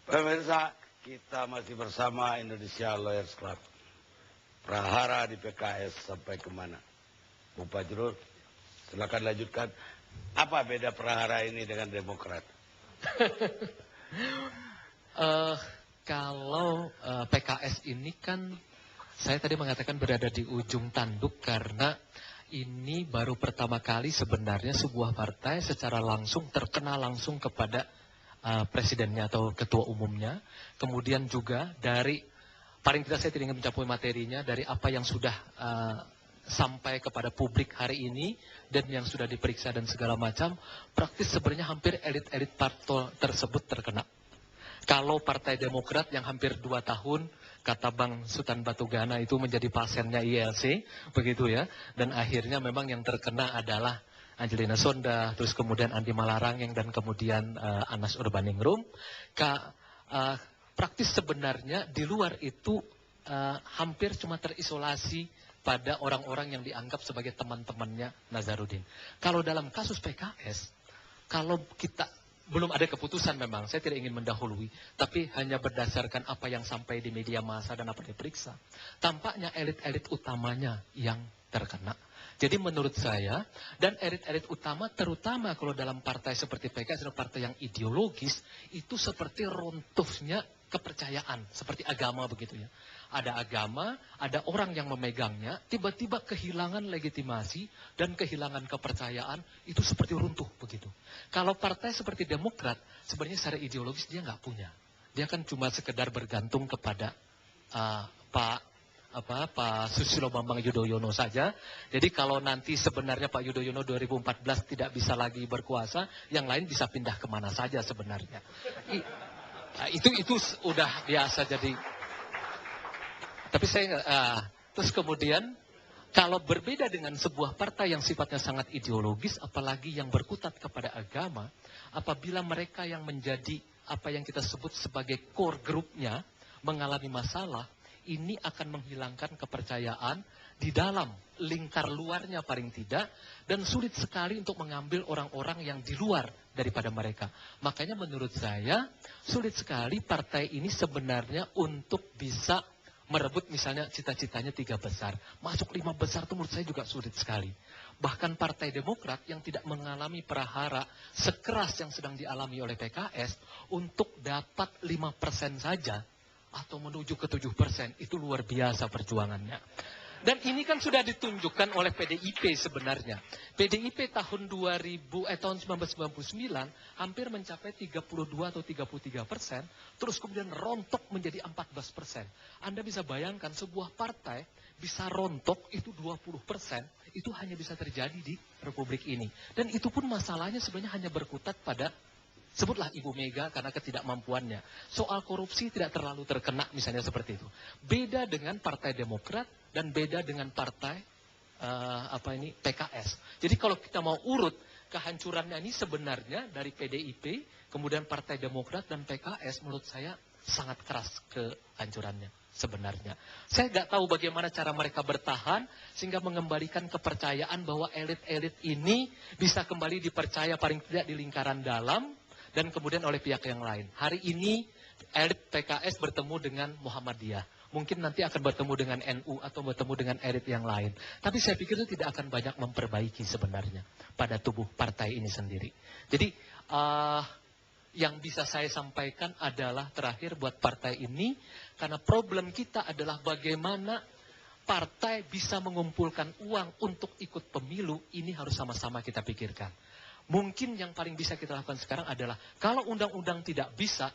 Pemirsa, kita masih bersama Indonesia Lawyers Club. Prahara di PKS sampai kemana? Bu Fajrul, silakan lanjutkan. Apa beda prahara ini dengan Demokrat? Kalau PKS ini kan, saya tadi mengatakan berada di ujung tanduk karena ini baru pertama kali sebenarnya sebuah partai secara langsung terkena langsung kepada presidennya atau ketua umumnya. Kemudian juga dari, paling tidak saya tidak ingin mencapai materinya, dari apa yang sudah sampai kepada publik hari ini dan yang sudah diperiksa dan segala macam, praktis sebenarnya hampir elit-elit partai tersebut terkena. Kalau Partai Demokrat yang hampir 2 tahun, kata Bang Sultan Batugana itu menjadi pasiennya ILC, begitu ya, dan akhirnya memang yang terkena adalah Angelina Sonda, terus kemudian Andi Malarangeng, dan kemudian Anas Urbaningrum. Praktis sebenarnya di luar itu hampir cuma terisolasi pada orang-orang yang dianggap sebagai teman-temannya Nazarudin. Kalau dalam kasus PKS, kalau kita belum ada keputusan memang, saya tidak ingin mendahului, tapi hanya berdasarkan apa yang sampai di media massa dan apa diperiksa, tampaknya elit-elit utamanya yang terkena. Jadi menurut saya, dan elit-elit utama terutama kalau dalam partai seperti PKS, adalah partai yang ideologis, itu seperti runtuhnya kepercayaan, seperti agama begitu ya. Ada agama, ada orang yang memegangnya, tiba-tiba kehilangan legitimasi dan kehilangan kepercayaan, itu seperti runtuh begitu. Kalau partai seperti Demokrat, sebenarnya secara ideologis dia nggak punya. Dia kan cuma sekedar bergantung kepada Pak Susilo Bambang Yudhoyono saja. Jadi kalau nanti sebenarnya Pak Yudhoyono 2014 tidak bisa lagi berkuasa, yang lain bisa pindah kemana saja sebenarnya. Itu udah biasa jadi. Tapi saya terus kemudian kalau berbeda dengan sebuah partai yang sifatnya sangat ideologis, apalagi yang berkutat kepada agama, apabila mereka yang menjadi apa yang kita sebut sebagai core groupnya mengalami masalah, ini akan menghilangkan kepercayaan di dalam lingkar luarnya paling tidak, dan sulit sekali untuk mengambil orang-orang yang di luar daripada mereka. Makanya menurut saya, sulit sekali partai ini sebenarnya untuk bisa merebut misalnya cita-citanya 3 besar. Masuk 5 besar itu menurut saya juga sulit sekali. Bahkan Partai Demokrat yang tidak mengalami prahara sekeras yang sedang dialami oleh PKS, untuk dapat 5% saja, atau menuju ke 7%, itu luar biasa perjuangannya. Dan ini kan sudah ditunjukkan oleh PDIP sebenarnya. PDIP tahun 1999 hampir mencapai 32 atau 33%, terus kemudian rontok menjadi 14%. Anda bisa bayangkan sebuah partai bisa rontok itu 20%, itu hanya bisa terjadi di Republik ini. Dan itu pun masalahnya sebenarnya hanya berkutat pada, sebutlah Ibu Mega karena ketidakmampuannya. Soal korupsi tidak terlalu terkena misalnya seperti itu. Beda dengan Partai Demokrat dan beda dengan partai PKS. Jadi kalau kita mau urut kehancurannya ini sebenarnya dari PDIP, kemudian Partai Demokrat dan PKS, menurut saya sangat keras kehancurannya sebenarnya. Saya nggak tahu bagaimana cara mereka bertahan sehingga mengembalikan kepercayaan bahwa elit-elit ini bisa kembali dipercaya paling tidak di lingkaran dalam dan kemudian oleh pihak yang lain. Hari ini elit PKS bertemu dengan Muhammadiyah. Mungkin nanti akan bertemu dengan NU atau bertemu dengan elit yang lain. Tapi saya pikir itu tidak akan banyak memperbaiki sebenarnya pada tubuh partai ini sendiri. Jadi yang bisa saya sampaikan adalah terakhir buat partai ini, karena problem kita adalah bagaimana partai bisa mengumpulkan uang untuk ikut pemilu, ini harus sama-sama kita pikirkan. Mungkin yang paling bisa kita lakukan sekarang adalah, kalau undang-undang tidak bisa,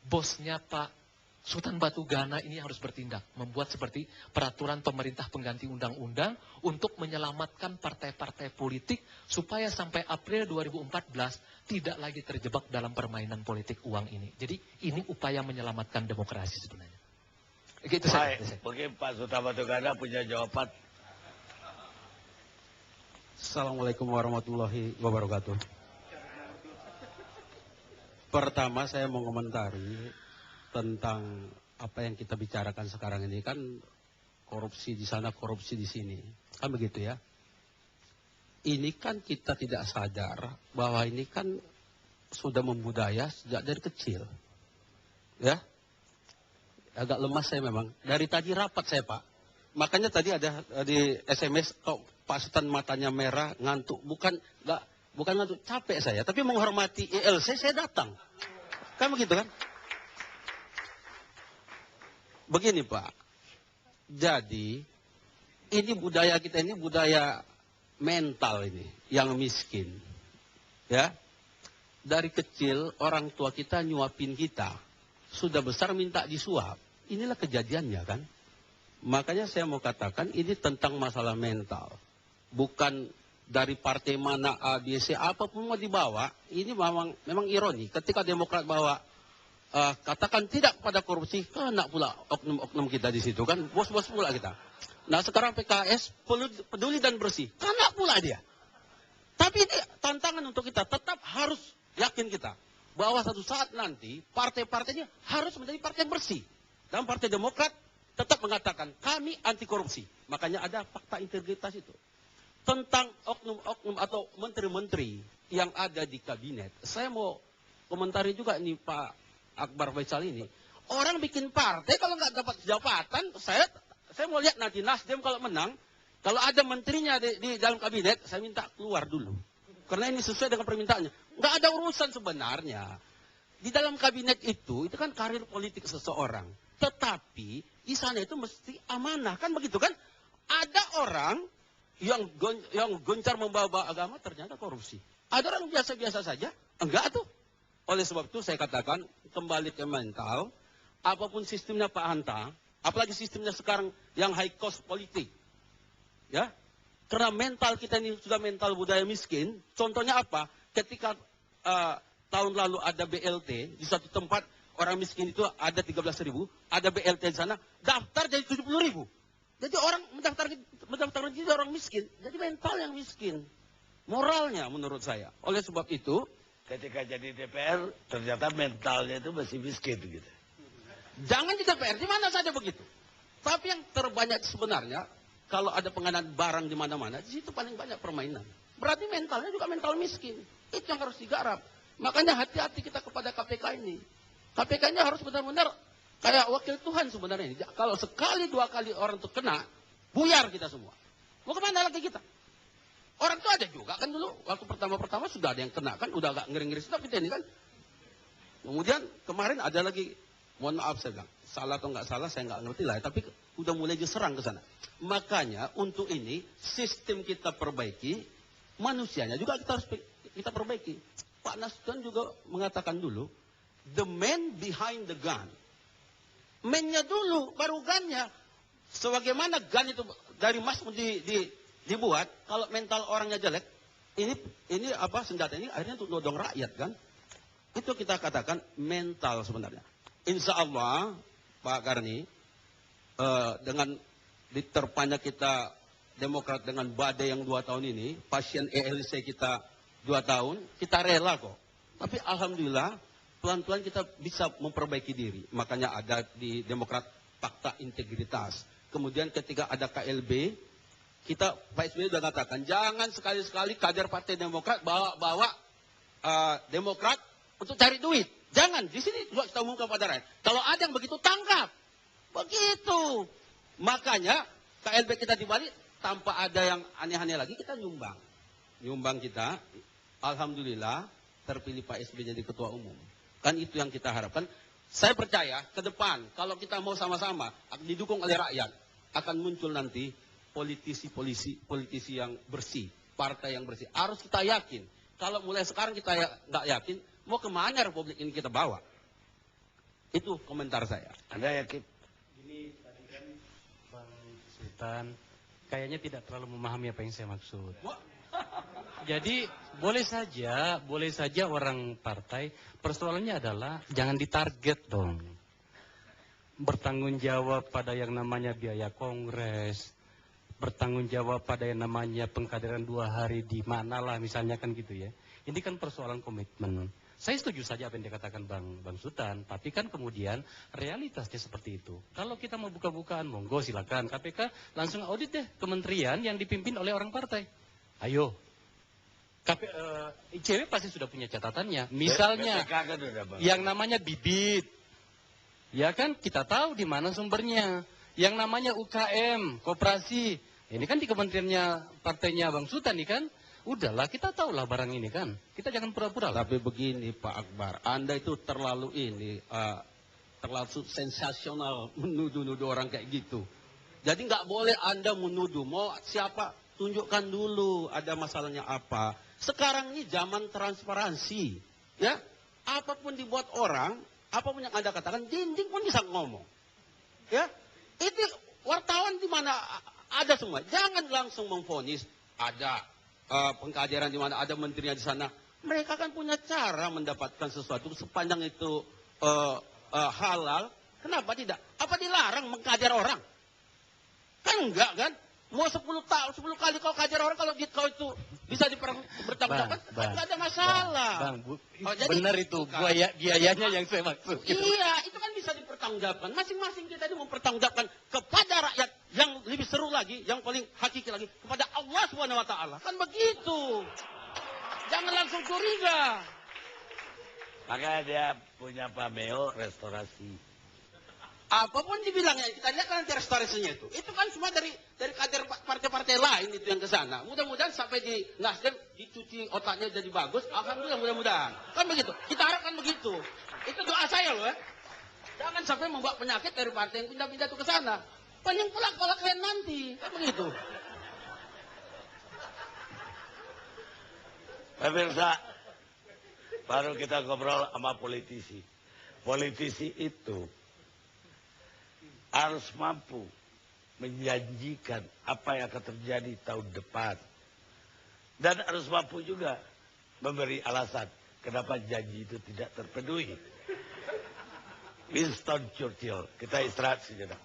bosnya Pak Sultan Batugana ini harus bertindak, membuat seperti peraturan pemerintah pengganti undang-undang untuk menyelamatkan partai-partai politik supaya sampai April 2014 tidak lagi terjebak dalam permainan politik uang ini. Jadi ini upaya menyelamatkan demokrasi sebenarnya. Gitu saja. Mungkin Pak Sultan Batugana punya jawaban. Assalamualaikum warahmatullahi wabarakatuh. Pertama saya mau komentari tentang apa yang kita bicarakan sekarang ini, kan korupsi di sana, korupsi di sini, kan begitu ya. Ini kan kita tidak sadar bahwa ini kan sudah membudaya sejak dari kecil. Ya, agak lemas saya memang. Dari tadi rapat saya, Pak. Makanya tadi ada di SMS, kok Pak Sultan matanya merah, ngantuk. Bukan ngantuk, capek saya. Tapi menghormati ILC, saya datang. Kan begitu kan? Begini Pak. Jadi, ini budaya kita ini budaya mental ini, yang miskin. Ya, dari kecil orang tua kita nyuapin kita. Sudah besar minta disuap. Inilah kejadiannya kan. Makanya saya mau katakan ini tentang masalah mental. Bukan dari partai mana A, B, C, apapun mau dibawa. Ini memang ironi. Ketika Demokrat bawa katakan tidak pada korupsi, kena pula oknum-oknum kita di situ kan. Bos-bos pula kita. Nah sekarang PKS peduli dan bersih. Kena pula dia. Tapi ini tantangan untuk kita. Tetap harus yakin kita. Bahwa satu saat nanti partai-partainya harus menjadi partai bersih. Dan Partai Demokrat tetap mengatakan kami anti korupsi. Makanya ada fakta integritas itu. Tentang oknum-oknum atau menteri-menteri yang ada di kabinet. Saya mau komentari juga nih Pak Akbar Faisal ini. Orang bikin partai kalau nggak dapat jabatan, saya mau lihat nanti Nasdem kalau menang, kalau ada menterinya di dalam kabinet, saya minta keluar dulu. Karena ini sesuai dengan permintaannya. Nggak ada urusan sebenarnya. Di dalam kabinet itu kan karir politik seseorang. Tetapi di sana itu mesti amanah. Kan begitu kan? Ada orang yang gencar membawa agama ternyata korupsi. Ada orang biasa-biasa saja. Enggak tuh. Oleh sebab itu saya katakan kembali ke mental. Apapun sistemnya Pak Hanta. Apalagi sistemnya sekarang yang high cost politik. Ya. Karena mental kita ini sudah mental budaya miskin. Contohnya apa? Ketika tahun lalu ada BLT di satu tempat orang miskin itu ada 13.000, ada BLT di sana, daftar jadi 70.000. Jadi orang mendaftar jadi orang miskin. Jadi mental yang miskin. Moralnya menurut saya. Oleh sebab itu, ketika jadi DPR ternyata mentalnya itu masih miskin gitu. jangan di DPR, di mana saja begitu. Tapi yang terbanyak sebenarnya, kalau ada pengadaan barang di mana-mana, di situ paling banyak permainan. Berarti mentalnya juga mental miskin. Itu yang harus digarap. Makanya hati-hati kita kepada KPK ini. KPK ini harus benar-benar kayak wakil Tuhan sebenarnya ini. Kalau sekali dua kali orang itu kena, buyar kita semua. Mau kemana lagi kita? Orang itu ada juga kan dulu. Waktu pertama-pertama sudah ada yang kena kan. Udah agak ngeri-ngeri sedap kita ini kan. Kemudian kemarin ada lagi, mohon maaf saya bilang. Salah atau nggak salah saya nggak ngerti lah. Tapi udah mulai diserang ke sana. Makanya untuk ini sistem kita perbaiki. Manusianya juga kita perbaiki. Pak Nasdem juga mengatakan dulu, the man behind the gun. Man-nya dulu, baru gun-nya. Sebagaimana gun itu dari emas dibuat, kalau mental orangnya jelek, ini apa senjata ini akhirnya untuk nodong rakyat kan? Itu kita katakan mental sebenarnya. Insya Allah, Pak Karni, dengan diterpanya kita Demokrat dengan badai yang 2 tahun ini, pasien ELC kita 2 tahun, kita rela kok. Tapi alhamdulillah, pelan-pelan kita bisa memperbaiki diri. Makanya ada di Demokrat fakta integritas. Kemudian ketika ada KLB, Pak SBY sudah katakan, jangan sekali-sekali kader Partai Demokrat bawa Demokrat untuk cari duit. Jangan, di sini juga kita umumkan pada rakyat. Kalau ada yang begitu, tangkap. Begitu. Makanya KLB kita dibalik, tanpa ada yang aneh-aneh lagi, kita nyumbang. Nyumbang kita, alhamdulillah, terpilih Pak SBY jadi ketua umum. Kan itu yang kita harapkan. Saya percaya, ke depan, kalau kita mau sama-sama, didukung oleh rakyat, akan muncul nanti politisi yang bersih, partai yang bersih. Harus kita yakin. Kalau mulai sekarang kita nggak yakin, mau kemana Republik ini kita bawa? Itu komentar saya. Anda yakin? Ini tadi kan Bang Sultan kayaknya tidak terlalu memahami apa yang saya maksud. Jadi boleh saja orang partai, persoalannya adalah jangan ditarget dong. Bertanggung jawab pada yang namanya biaya kongres, bertanggung jawab pada yang namanya pengkaderan 2 hari di mana lah misalnya kan gitu ya. Ini kan persoalan komitmen. Saya setuju saja apa yang dikatakan Bang Sultan, tapi kan kemudian realitasnya seperti itu. Kalau kita mau buka-bukaan, monggo silakan. KPK langsung audit deh kementerian yang dipimpin oleh orang partai. Ayo. ICW pasti sudah punya catatannya. Misalnya BPK kan udah, Bang. yang namanya bibit, Ya kan, kita tahu di mana sumbernya. Yang namanya UKM, koperasi, ini kan di kementeriannya partainya Bang Sultan nih kan. Udahlah, kita tahulah barang ini kan. Kita jangan pura-pura lah. Tapi begini Pak Akbar, Anda itu terlalu terlalu sensasional menuduh-nuduh orang kayak gitu. Jadi nggak boleh Anda menuduh, mau siapa, tunjukkan dulu ada masalahnya apa. Sekarang ini zaman transparansi, ya. Apapun dibuat orang, apapun yang Anda katakan, dinding pun bisa ngomong. Ya, itu wartawan di mana ada semua. Jangan langsung memvonis ada pengkaderan di mana ada menterinya di sana. Mereka kan punya cara mendapatkan sesuatu sepanjang itu halal. Kenapa tidak? Apa dilarang mengkader orang? Kan enggak kan? Mau 10 kali kau kader orang, kalau kau itu bisa bertanggung jawab, enggak ada masalah. Benar itu, biayanya yang saya maksud. Iya, itu kan bisa dipertanggungjawabkan. Masing-masing kita itu mempertanggungjawabkan kepada rakyat, yang lebih seru lagi, yang paling hakiki lagi, kepada Allah Subhanahu wa taala. Kan begitu. Jangan langsung curiga. Makanya dia punya pameo restorasi. Apapun dibilangnya, kita lihat kan nanti restorasinya itu. Itu kan semua dari kader partai-partai lain itu yang ke sana. Mudah-mudahan sampai di Nasdem dicuci otaknya jadi bagus. Alhamdulillah, mudah-mudahan. Kan begitu. Kita harapkan begitu. Itu doa saya loh ya. Jangan sampai membawa penyakit dari partai yang pindah-pindah itu ke sana. Banyak pula kalian nanti. Kan begitu. Pemirsa, baru kita ngobrol sama politisi. Politisi itu harus mampu menjanjikan apa yang akan terjadi tahun depan. Dan harus mampu juga memberi alasan kenapa janji itu tidak terpenuhi. Winston Churchill. Kita istirahat sejenak.